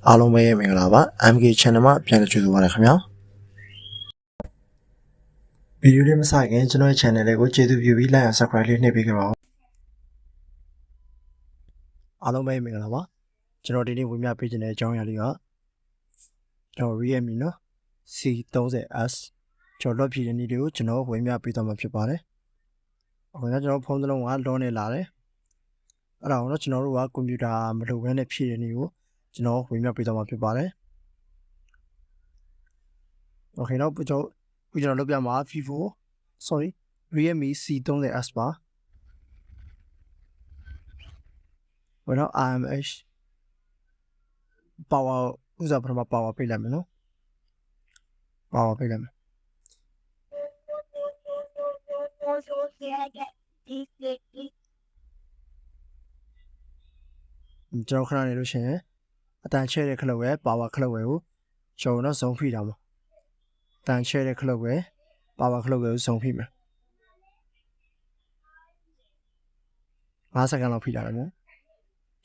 အားလုံးပဲမင်္ဂလာပါ MK channel မှာပြန်လည်ကြိုဆိုပါရခင်ဗျာဗီဒီယိုလေးမစခင်ကျွန်တော်ရဲ့ channel လေးကိုကျေးဇူးပြုပြီး like and subscribe လေးနှိပ်ပေးကြပါဦးအားလုံးပဲမင်္ဂလာပါကျွန်တော်ဒီနေ့ဝင်ပြပေးခြင်းတဲ့အကြောင်းအရာလေးကကျွန်တော် Realme နော် C30s ကျွန်တော်လွှတ်ဖြည့်တဲ့နည်းလေးကိုကျွန်တော်ဝင်ပြပေးသွားမှာဖြစ်ပါတယ်အခုကကျွန်တော်ဖုန်းတစ်လုံးကလောနေလာတယ်အဲ့ဒါကိုတော့ကျွန်တော်တို့ကကွန်ပျူတာမလုပ်ဘဲနဲ့ဖြည့်တဲ့နည်းကိုကျွန်တော်ဝင်ပြပေးသွားမှာဖြစ်ပါတယ်โอเคတော့ကျွန်တော်လုပ်ပြမှာ Realme C30s ပါဘယ်တော့ IMH power ဥစားပထမ power ပေးလိုက်မယ်နော် power ပေးလိုက်မယ်ကျွန်တော်ခဏနေလို့ရှိရင်အတန်ချဲတဲ့ခလုတ်ရဲ့ power ခလုတ်ရဲ့ကိုကျွန်တော်တော့ဇုံဖိတာမှာအတန်ချဲတဲ့ခလုတ်ရဲ့ power ခလုတ်ရဲ့ကိုဇုံဖိမယ်5စက္ကန့်လောက်ဖိတာတယ်နော်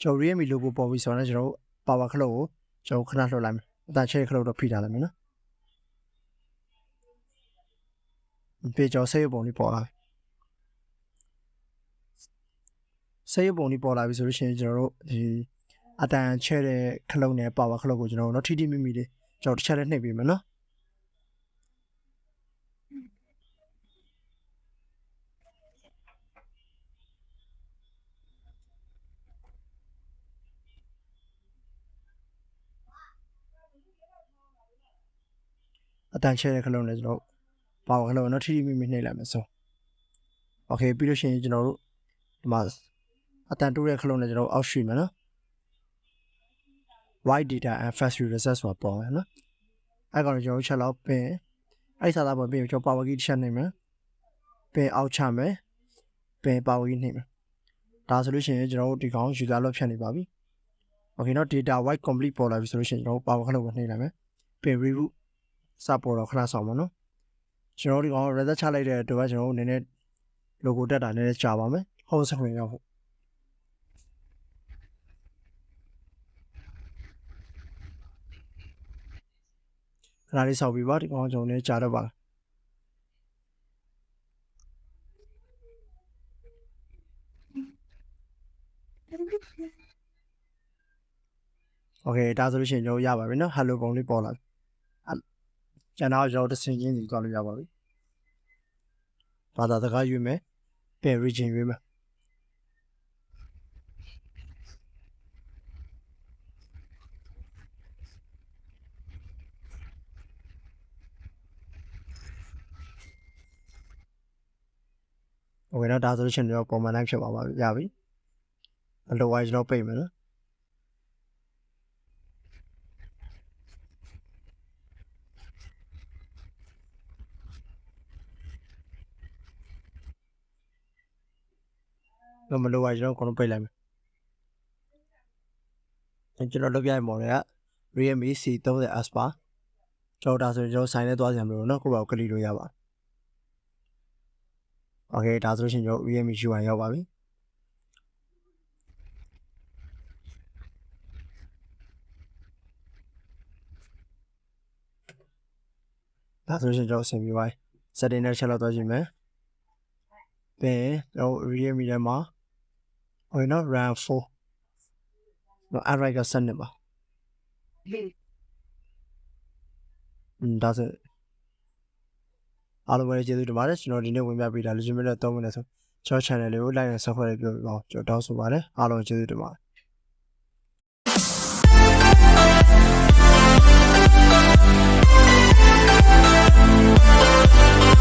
ကျွန်တော် Realme logo ပေါ်ပြီးဆိုတော့ကျွန်တော် power ခလုတ်ကိုကျွန်တော်ခဏလွှတ်လိုက်မယ်အတန်ချဲတဲ့ခလုတ်တော့ဖိထားလိုက်မယ်နော်ပြေကျော်ဆေးပုံလေးပေါ်လာဆေးပုံလေးပေါ်လာပြီဆိုလို့ရှိရင်ကျွန်တော်တို့ဒီအတန်ချဲတဲ့ခလုတ်နဲ့ power ခလုတ်ကိုကျွန်တော်တို့ထိမိမိလေးကျွန်တော်တစ်ချက်လေးနှိပ်ပေးမယ်နော်အတန်ချဲတဲ့ခလုံးနဲ့ကျွန်တော်ပါဝါခလုံးတော့ထိထိမိမိနှိပ်လိုက်မယ်ဆိုโอเคပြီးလို့ရှိရင်ကျွန်တော်တို့ဒီမှာအတန်တိုးတဲ့ခလုံးနဲ့ကျွန်တော်အောက်ရွှေ့မယ်နော် wide data and factory reset ဆိုတာပေါ်မယ်နော်အဲ့ကောင်ကျွန်တော်ချက်လောက်ပင်အဲ့စားသားပေါ်ပြင်ကျွန်တော်ပါဝါကြီးတစ်ချက်နှိပ်မယ်ပင်အောက်ချမယ်ပင်ပါဝါကြီးနှိပ်မယ်ဒါဆိုလို့ရှိရင်ကျွန်တော်တို့ဒီကောင် user lock ဖြတ်နေပါပြီโอเคနော် data white complete ပေါ်လာပြီဆိုလို့ရှိရင်ကျွန်တော်ပါဝါခလုံးကိုနှိပ်လိုက်မယ်ပင် rebootစပေါ်တော့ခဏဆောင်ပါနော်ကျွန်တော်ဒီကောင် reset ချလိုက်တဲ့အတွက်ကျွန်တော်တို့နည်းနည်း logo တက်တာနည်းနည်းကြာပါမယ် home screen ရောက်ဖို့ခဏလေးဆောက်ပြီးပါဒီကောင်ကျွန်တော်လည်းကြာတော့ပါโอเคဒါဆိုလို့ရှိရင်ကျွန်တော်ရပါပြီနော် hello ပုံလေးပေါ်လာကျန်တော့ကျွန်တော်တစ်ဆင့်ချင်းစီသွားလို့ရပါပြီဘာသာစကားရွေးမယ်ပြန် region ရွေးမယ်โอเคတော့ဒါဆိုလို့ရှိရင်ကျွန်တော်ပုံမှန်တိုင်းဖြစ်ပါပါရပြီအလိုဝိုင်းကျွန်တော်ပိတ်မယ်နော်မလိုပါကျွန်တော်ကတော့ပိတ်လိုက်မယ်ကျွန်တော်လုပ်ပြရမော်တွေက Realme C30s ပါကျွန်တော်ဒါဆိုရင်ကျွန်တော်ဆိုင်ထဲသွားစရာမလိုတော့ကိုယ့်ဘာကိုကလီလို့ရပါโอเคဒါဆိုရင်ကျွန်တော် Realme UI ရောက်ပါပြီဒါဆိုရင်ကျွန်တော်ဆင်ပြီးပါ setting နဲ့ချက်လောက်သွားကြည့်မယ်ပြီးကျွန်တော် Realme ထဲမှာဟိုနော် RAM 4နော် Android က7ပါဒါဆိုအားလုံးပဲကျေးဇူးတင်ပါတယ်ကျွန်တော်ဒီနေ့ဝင်ပြပေးတာလူချင်းမနဲ့3မိနစ်ဆိုကျွန်တော် channel လေးကို like and subscribe လုပ်ပြီးပါကျွန်တော်တောင်းဆိုပါတယ်အားလုံးကျေးဇူးတင်ပါတယ်